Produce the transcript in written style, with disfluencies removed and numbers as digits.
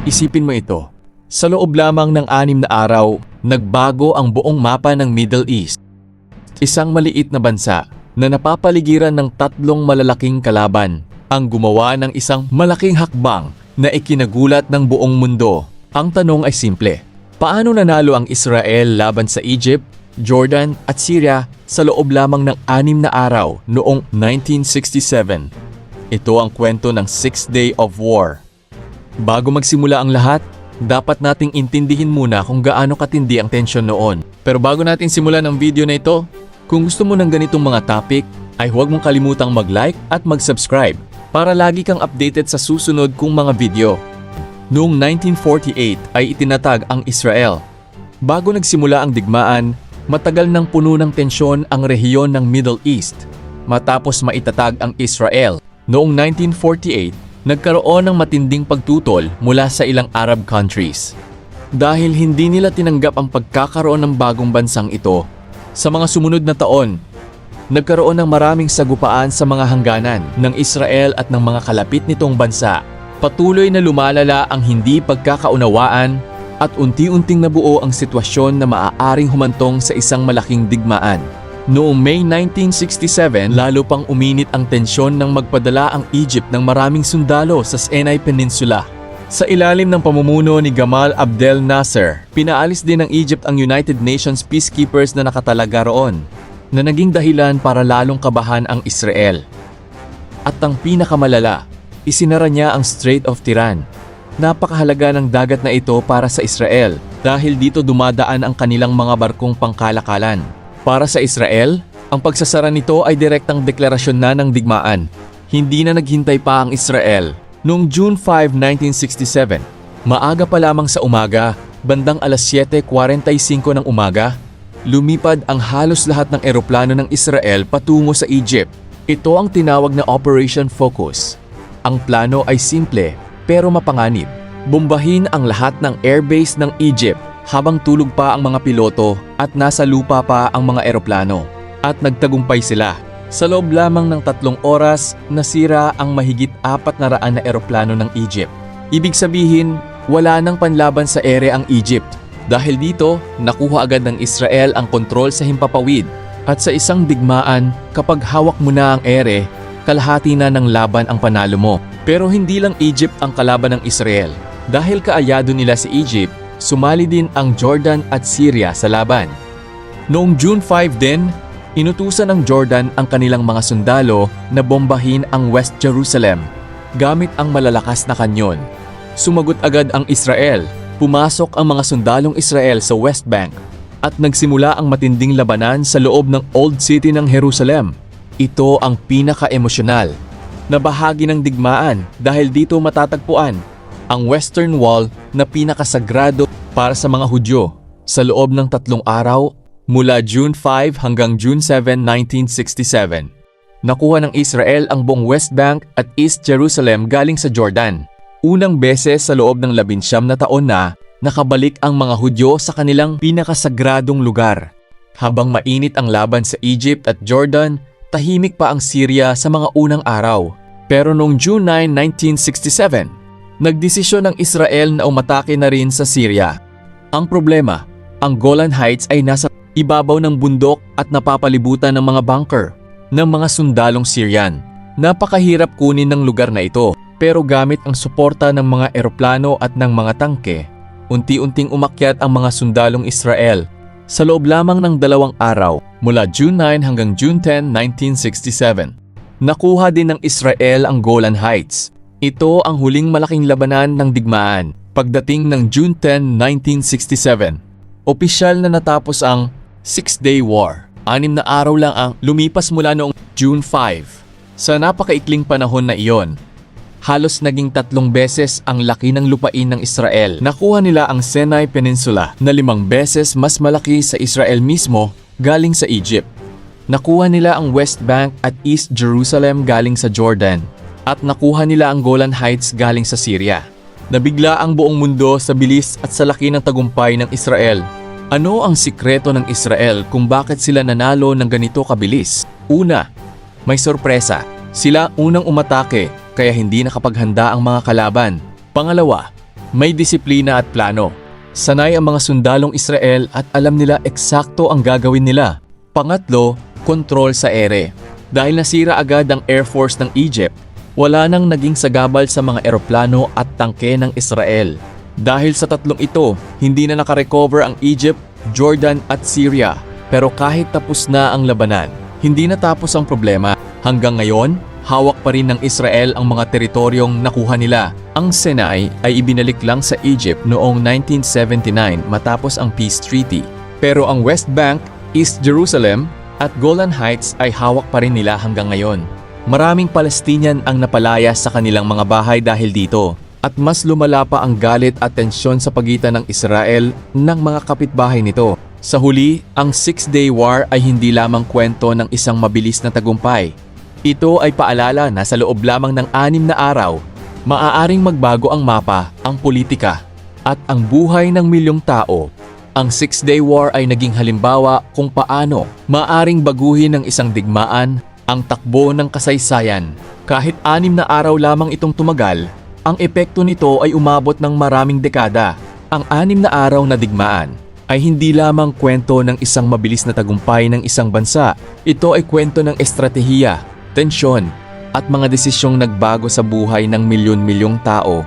Isipin mo ito. Sa loob lamang ng 6 na araw, nagbago ang buong mapa ng Middle East. Isang maliit na bansa na napapaligiran ng 3 malalaking kalaban ang gumawa ng isang malaking hakbang na ikinagulat ng buong mundo. Ang tanong ay simple. Paano nanalo ang Israel laban sa Egypt, Jordan at Syria sa loob lamang ng 6 na araw noong 1967? Ito ang kwento ng 6th Day of War. Bago magsimula ang lahat, dapat nating intindihin muna kung gaano katindi ang tensyon noon. Pero bago natin simulan ang video na ito, kung gusto mo ng ganitong mga topic, ay huwag mong kalimutang mag-like at mag-subscribe para lagi kang updated sa susunod kong mga video. Noong 1948 ay itinatag ang Israel. Bago nagsimula ang digmaan, matagal nang puno ng tensyon ang rehiyon ng Middle East. Matapos maitatag ang Israel, noong 1948, nagkaroon ng matinding pagtutol mula sa ilang Arab countries. Dahil hindi nila tinanggap ang pagkakaroon ng bagong bansang ito, sa mga sumunod na taon, nagkaroon ng maraming sagupaan sa mga hangganan ng Israel at ng mga kalapit nitong bansa. Patuloy na lumalala ang hindi pagkakaunawaan at unti-unting nabuo ang sitwasyon na maaaring humantong sa isang malaking digmaan. Noong May 1967, lalo pang uminit ang tensyon nang magpadala ang Egypt ng maraming sundalo sa Sinai Peninsula. Sa ilalim ng pamumuno ni Gamal Abdel Nasser, pinaalis din ng Egypt ang United Nations peacekeepers na nakatalaga roon, na naging dahilan para lalong kabahan ang Israel. At ang pinakamalala, isinara niya ang Strait of Tiran. Napakahalaga ng dagat na ito para sa Israel dahil dito dumadaan ang kanilang mga barkong pangkalakalan. Para sa Israel, ang pagsasara nito ay direktang deklarasyon na ng digmaan. Hindi na naghintay pa ang Israel. Noong June 5, 1967, maaga pa lamang sa umaga, bandang alas 7:45 ng umaga, lumipad ang halos lahat ng eroplano ng Israel patungo sa Egypt. Ito ang tinawag na Operation Focus. Ang plano ay simple pero mapanganib. Bombahin ang lahat ng airbase ng Egypt habang tulog pa ang mga piloto at nasa lupa pa ang mga eroplano. At nagtagumpay sila. Sa loob lamang ng 3 oras, nasira ang mahigit 400 na eroplano ng Egypt. Ibig sabihin, wala nang panlaban sa ere ang Egypt. Dahil dito, nakuha agad ng Israel ang kontrol sa himpapawid. At sa isang digmaan, kapag hawak mo na ang ere, kalahati na ng laban ang panalo mo. Pero hindi lang Egypt ang kalaban ng Israel. Dahil kaalyado nila si Egypt, sumali din ang Jordan at Syria sa laban. Noong June 5 din, inutusan ng Jordan ang kanilang mga sundalo na bombahin ang West Jerusalem gamit ang malalakas na kanyon. Sumagot agad ang Israel. Pumasok ang mga sundalong Israel sa West Bank at nagsimula ang matinding labanan sa loob ng Old City ng Jerusalem. Ito ang pinaka-emosyonal na bahagi ng digmaan dahil dito matatagpuan ang Western Wall na pinakasagrado para sa mga Hudyo. Sa loob ng 3 araw, mula June 5 hanggang June 7, 1967, nakuha ng Israel ang buong West Bank at East Jerusalem galing sa Jordan. Unang beses sa loob ng 19 na taon na nakabalik ang mga Hudyo sa kanilang pinakasagradong lugar. Habang mainit ang laban sa Egypt at Jordan, tahimik pa ang Syria sa mga unang araw. Pero noong June 9, 1967, nagdesisyon ng Israel na umatake na rin sa Syria. Ang problema, ang Golan Heights ay nasa ibabaw ng bundok at napapalibutan ng mga bunker ng mga sundalong Syrian. Napakahirap kunin ng lugar na ito, pero gamit ang suporta ng mga eroplano at ng mga tangke, unti-unting umakyat ang mga sundalong Israel. Sa loob lamang ng 2 araw, mula June 9 hanggang June 10, 1967, nakuha din ng Israel ang Golan Heights. Ito ang huling malaking labanan ng digmaan. Pagdating ng June 10, 1967, opisyal na natapos ang 6th-day war. 6 na araw lang ang lumipas mula noong June 5. Sa napakaikling panahon na iyon, halos naging 3 beses ang laki ng lupain ng Israel. Nakuha nila ang Sinai Peninsula na 5 beses mas malaki sa Israel mismo galing sa Egypt. Nakuha nila ang West Bank at East Jerusalem galing sa Jordan. At nakuha nila ang Golan Heights galing sa Syria. Nabigla ang buong mundo sa bilis at sa laki ng tagumpay ng Israel. Ano ang sikreto ng Israel kung bakit sila nanalo ng ganito kabilis? Una, may sorpresa. Sila unang umatake kaya hindi nakapaghanda ang mga kalaban. Pangalawa, May disiplina at plano. Sanay ang mga sundalong Israel at alam nila eksakto ang gagawin nila. Pangatlo, kontrol sa ere. Dahil nasira agad ang Air Force ng Egypt, wala nang naging sagabal sa mga eroplano at tangke ng Israel. Dahil sa tatlong ito, hindi na nakarecover ang Egypt, Jordan at Syria. Pero kahit tapos na ang labanan, hindi natapos ang problema. Hanggang ngayon, hawak pa rin ng Israel ang mga teritoryong nakuha nila. Ang Sinai ay ibinalik lang sa Egypt noong 1979 matapos ang Peace Treaty. Pero ang West Bank, East Jerusalem at Golan Heights ay hawak pa rin nila hanggang ngayon. Maraming Palestinian ang napalaya sa kanilang mga bahay dahil dito. At mas lumala pa ang galit at tensyon sa pagitan ng Israel ng mga kapitbahay nito. Sa huli, ang Six-Day War ay hindi lamang kwento ng isang mabilis na tagumpay. Ito ay paalala na sa loob lamang ng 6 na araw, maaaring magbago ang mapa, ang politika, at ang buhay ng milyong tao. Ang Six-Day War ay naging halimbawa kung paano maaaring baguhin ng isang digmaan ang takbo ng kasaysayan. Kahit 6 na araw lamang itong tumagal, ang epekto nito ay umabot ng maraming dekada. Ang 6 na araw na digmaan ay hindi lamang kwento ng isang mabilis na tagumpay ng isang bansa. Ito ay kwento ng estratehiya, tensyon, at mga desisyong nagbago sa buhay ng milyon-milyong tao.